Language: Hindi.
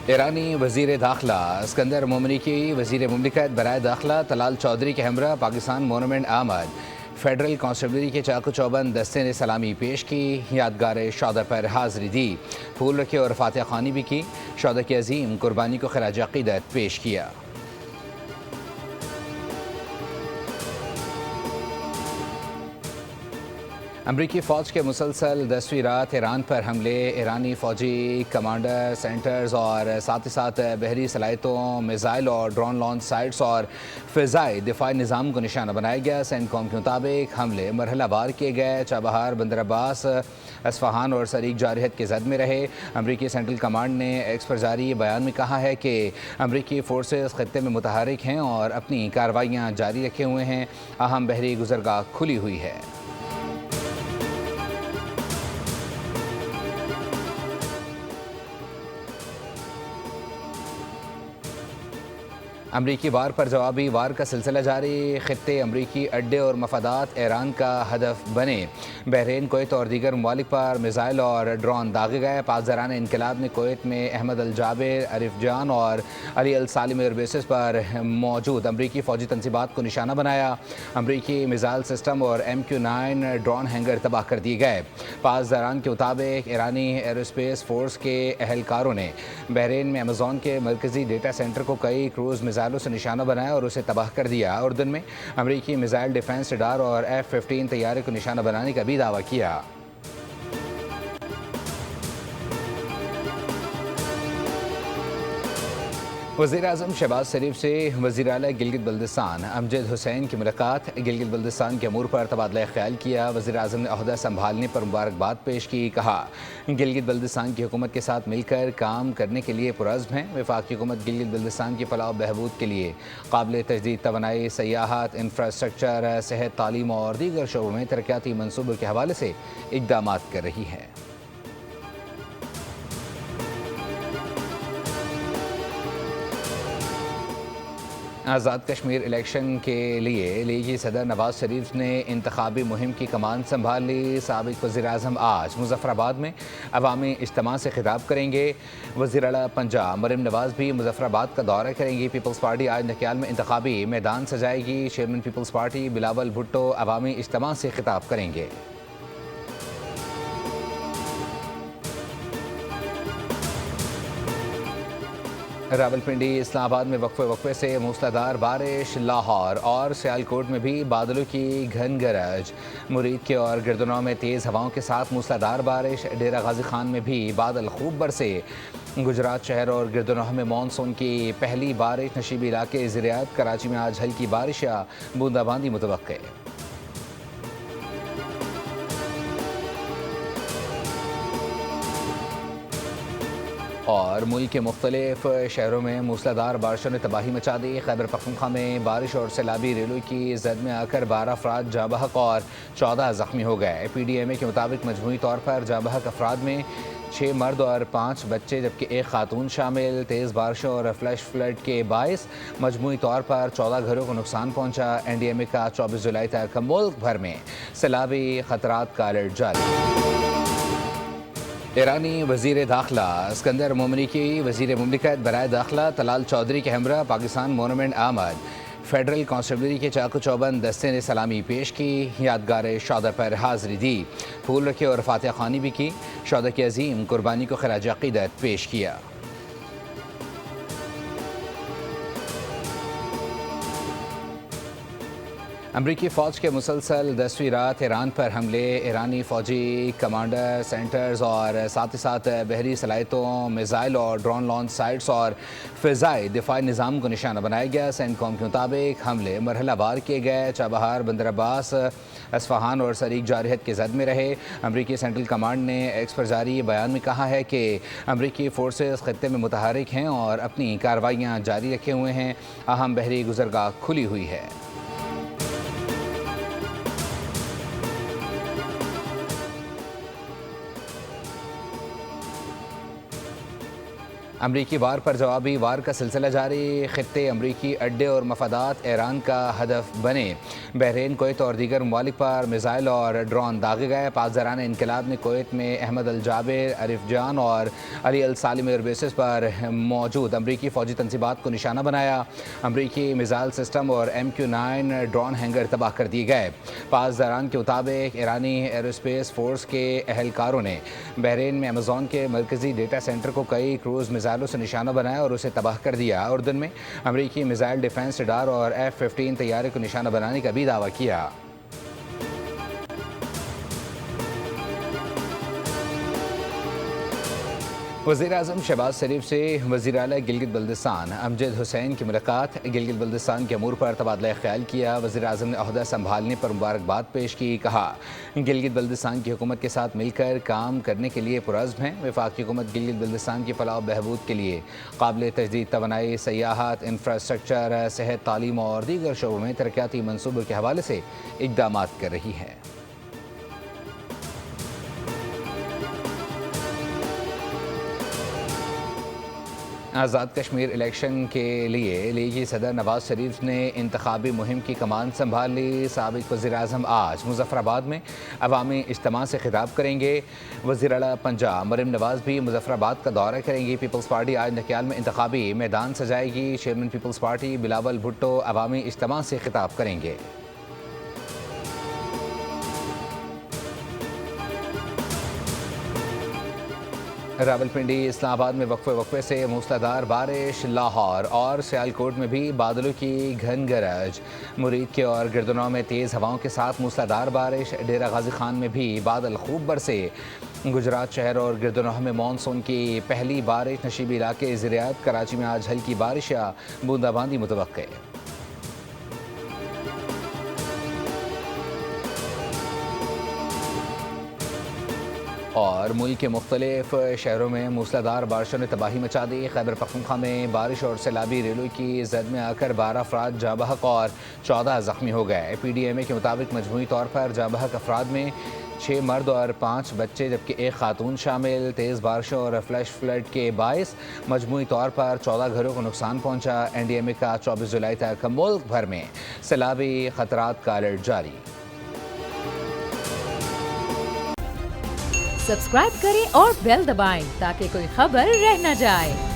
ईरानी वज़ीर दाखिला सिकंदर मोमनी की वज़ीर मुमलिकत बराए दाखिला तलाल चौधरी के हमरा पाकिस्तान मोनूमेंट आमद। फेडरल कॉन्स्टेबलरी के चाकू चौबंद दस्ते ने सलामी पेश की, यादगार शौदा पर हाज़री दी, फूल रखे और फातिहा ख़्वानी भी की। शौदा की अजीम कुर्बानी को खराज अक़ीदत पेश किया। अमरीकी फ़ौज के मुसलसल 10वीं रात ईरान पर हमले, ईरानी फ़ौजी कमांडर सेंटर्स और साथ ही साथ बहरी सलाहियतों, मिज़ाइल और ड्रोन लॉन्च साइट्स और फ़िज़ाई दिफ़ाई निज़ाम को निशाना बनाया गया। सेंटकॉम के मुताबिक हमले मरहलावार किए गए। चाबहार, बंदर अब्बास, असफ़हान और सरीक जारहत के जद में रहे। अमरीकी सेंट्रल कमांड ने एक्स पर जारी बयान में कहा है कि अमरीकी फ़ोर्सेस ख़ित्ते में मुतहरिक हैं और अपनी कार्रवाइयाँ जारी रखे हुए हैं। अहम बहरी गुज़रगाह खुली हुई है। अमरीकी वार पर जवाबी वार का सिलसिला जारी। खित्ते अमरीकी अड्डे और मफादात ईरान का हदफ बने। बहरीन, कुवैत और दीगर ममालिक पर मिज़ाइल और ड्रोन दागे गए। पासदारान इनकलाब ने कुवैत में अहमद अल जाबिर, अरिफ जान और अली अल सालिम एयरबेसिस पर मौजूद अमरीकी फ़ौजी तनसीबात को निशाना बनाया। अमरीकी मिज़ाइल सिस्टम और MQ-9 ड्रोन हैंगर तबाह कर दिए गए। पासदारान के मुताबिक ईरानी एयरोस्पेस फोर्स के अहलकारों ने बहरीन में अमेज़ॉन के मरकज़ी डेटा सेंटर को कई क्रूज़ मिज़ाइलों से निशाना बनाया और उसे तबाह कर दिया। उर्दन में अमरीकी मिज़ाइल डिफेंस रडार और F-15 तैयारे को निशाना बनाने का भी दावा किया। वज़ीर आज़म शहबाज शरीफ से वज़ीर आला गिलगित बल्तिस्तान अमजद हुसैन की मुलाकात। गिलगित बल्तिस्तान के अमूर पर तबादला ख्याल किया। वज़ीर आज़म ने ओहदा संभालने पर मुबारकबाद पेश की। कहा, गिलगित बल्तिस्तान की हुकूमत के साथ मिलकर काम करने के लिए पुरज़्म हैं। वफाकी हुकूमत गिलगित बल्तिस्तान की फलाह बहबूद के लिए काबिल तजदीद तवानाई, सयाहत, इंफ्रास्ट्रक्चर, सेहत, तालीम और दीगर शोबों में तरक्याती मनसूबों के हवाले से इक़दाम कर रही है। आज़ाद कश्मीर इलेक्शन के लिए लीगी सदर नवाज शरीफ ने इंतखाबी मुहिम की कमान संभाल ली। साबिक़ वज़ीर आज़म आज मुज़फ़्फ़राबाद में अवामी इज्तिमा से खिताब करेंगे। वज़ीर आला पंजाब मरीम नवाज़ भी मुज़फ़्फ़राबाद का दौरा करेंगी। पीपल्स पार्टी आज नकियाल में इंतखाबी मैदान सजाएगी। Chairman peoples party Bilawal Bhutto अवामी इज्तिमा से खिताब करेंगे। रावलपिंडी, इस्लामाबाद में वक्फे से मूसलाधार बारिश। लाहौर और सियालकोट में भी बादलों की घन गरज। मुरीद के और गिरदनों में तेज़ हवाओं के साथ मूसलाधार बारिश। डेरा गाजी खान में भी बादल खूब बरसे। गुजरात शहर और गिरदनों में मानसून की पहली बारिश। नशीबी इलाके ज़ियारत। कराची में आज हल्की बारिश या बूंदाबांदी मुतवक्के। और मुल्क के मुख्तलिफ शहरों में मूसलाधार बारिशों ने तबाही मचा दी। खैबर पख्तूनख्वा में बारिश और सैलाबी रेलों की जद में आकर 12 अफराद जाँ बहक और 14 ज़ख्मी हो गए। PDMA के मुताबिक मजमूई तौर पर जाँ बहक अफराद में 6 मर्द और 5 बच्चे जबकि एक खातून शामिल। तेज़ बारिशों और फ्लैश फ्लड के बायस मजमूई तौर पर 14 घरों को नुकसान पहुँचा। NDMA का 24 जुलाई तक मुल्क भर में सैलाबी खतरात का अलर्ट जारी। ईरानी वज़ीर दाखिला सिकंदर मोमनी की वज़ीर मुमलिकत बराए दाखिला तलाल चौधरी के हमरा पाकिस्तान मोनूमेंट आमद। फेडरल कॉन्स्टेबलरी के चाकू चौबंद दस्ते ने सलामी पेश की, यादगार शौदा पर हाज़री दी, फूल रखे और फातिहा ख़्वानी भी की। शौदा की अजीम कुर्बानी को खराज अक़ीदत पेश किया। अमरीकी फ़ौज के मुसलसल 10वीं रात ईरान पर हमले, ईरानी फ़ौजी कमांडर सेंटर्स और साथ ही साथ बहरी सलाहियतों, मिज़ाइल और ड्रोन लॉन्च साइट्स और फ़िज़ाई दिफ़ाई निज़ाम को निशाना बनाया गया। सेंटकॉम के मुताबिक हमले मरहलावार किए गए। चाबहार, बंदर अब्बास, असफ़हान और सरीक जारहत के जद में रहे। अमरीकी सेंट्रल कमांड ने एक्स पर जारी बयान में कहा है कि अमरीकी फ़ोर्सेस ख़ित्ते में मुतहरिक हैं और अपनी कार्रवाइयाँ जारी रखे हुए हैं। अहम बहरी गुज़रगाह खुली हुई है। अमरीकी वार पर जवाबी वार का सिलसिला जारी। खित्ते अमरीकी अड्डे और मफादात ईरान का हदफ बने। बहरीन, कुवैत और दीगर ममालिक पर मिसाइल और ड्रोन दागे गए। पासदारान इनकलाब ने कुवैत में अहमद अल जाबिर, अरिफ जान और अली अल सालिम एयरबेसेस पर मौजूद अमरीकी फ़ौजी तनसीबात को निशाना बनाया। अमरीकी मिसाइल सिस्टम और MQ-9 ड्रोन हैंगर तबाह कर दिए गए। पासदारान के मुताबिक ईरानी एरोस्पेस फोर्स के एहलकारों ने बहरीन में अमेज़ॉन के मरकज़ी डेटा सेंटर को कई क्रूज़ मिसाइलों से निशाना बनाया और उसे तबाह कर दिया। उर्दन में अमरीकी मिसाइल डिफेंस रडार और F-15 तैयारे को निशाना बनाने का भी दावा किया। वज़ीर-ए-आज़म शहबाज शरीफ से वज़ीर आला गिलगित बल्तिस्तान अमजद हुसैन की मुलाकात। गिलगित बल्तिस्तान के अमूर पर तबादला ख्याल किया। वज़ीर-ए-आज़म ने ओहदा संभालने पर मुबारकबाद पेश की। कहा, गिलगित बल्तिस्तान की हुकूमत के साथ मिलकर काम करने के लिए पुरज़्म है। वफाकी हुकूमत गिलगित बल्तिस्तान की फलाह व बहबूद के लिए काबिल तजदीद तवानाई, सयाहत, इंफ्रास्ट्रक्चर, सेहत, तालीम और दीगर शोबों में तरक्याती मनसूबों के हवाले से इक़दाम कर रही है। आज़ाद कश्मीर इलेक्शन के लिए लीगी सदर नवाज शरीफ ने इंतखाबी मुहिम की कमान संभाल ली। साबिक वज़ीर-ए-आज़म आज मुज़फ़्फ़राबाद में अवामी इज्तिमा से खिताब करेंगे। वज़ीर आला पंजाब मरीम नवाज भी मुज़फ़्फ़राबाद का दौरा करेंगी। पीपल्स पार्टी आज नकियाल में इंतखाबी मैदान सजाएगी। Chairman peoples party Bilawal Bhutto अवामी इज्तिमा से खिताब करेंगे। रावलपिंडी, इस्लामाबाद में वक्फे से मूसलाधार बारिश। लाहौर और सियालकोट में भी बादलों की घन गरज। मुरीद के और गिरदनों में तेज़ हवाओं के साथ मूसलाधार बारिश। डेरा गाजी खान में भी बादल खूब बरसे। गुजरात शहर और गिरदनों में मानसून की पहली बारिश। नशीबी इलाके ज़ियारत। कराची में आज हल्की बारिश या बूंदाबांदी मुतवक्के। और मुल्क के मुख्तलिफ शहरों में मूसलाधार बारिशों ने तबाही मचा दी। खैबर पख्तूनख्वा में बारिश और सैलाबी रेलों की जद में आकर 12 अफराद जाँ बहक और 14 ज़ख्मी हो गए। PDMA के मुताबिक मजमूई तौर पर जाँ बहक अफराद में 6 मर्द और 5 बच्चे जबकि 1 खातून शामिल। तेज़ बारिशों और फ्लैश फ्लड के बायस मजमूई तौर पर 14 घरों को नुकसान पहुँचा। NDMA का 24 जुलाई तक मुल्क भर में सैलाबी खतरात का अलर्ट जारी। सब्सक्राइब करें और बेल दबाएं ताकि कोई खबर रह न जाए।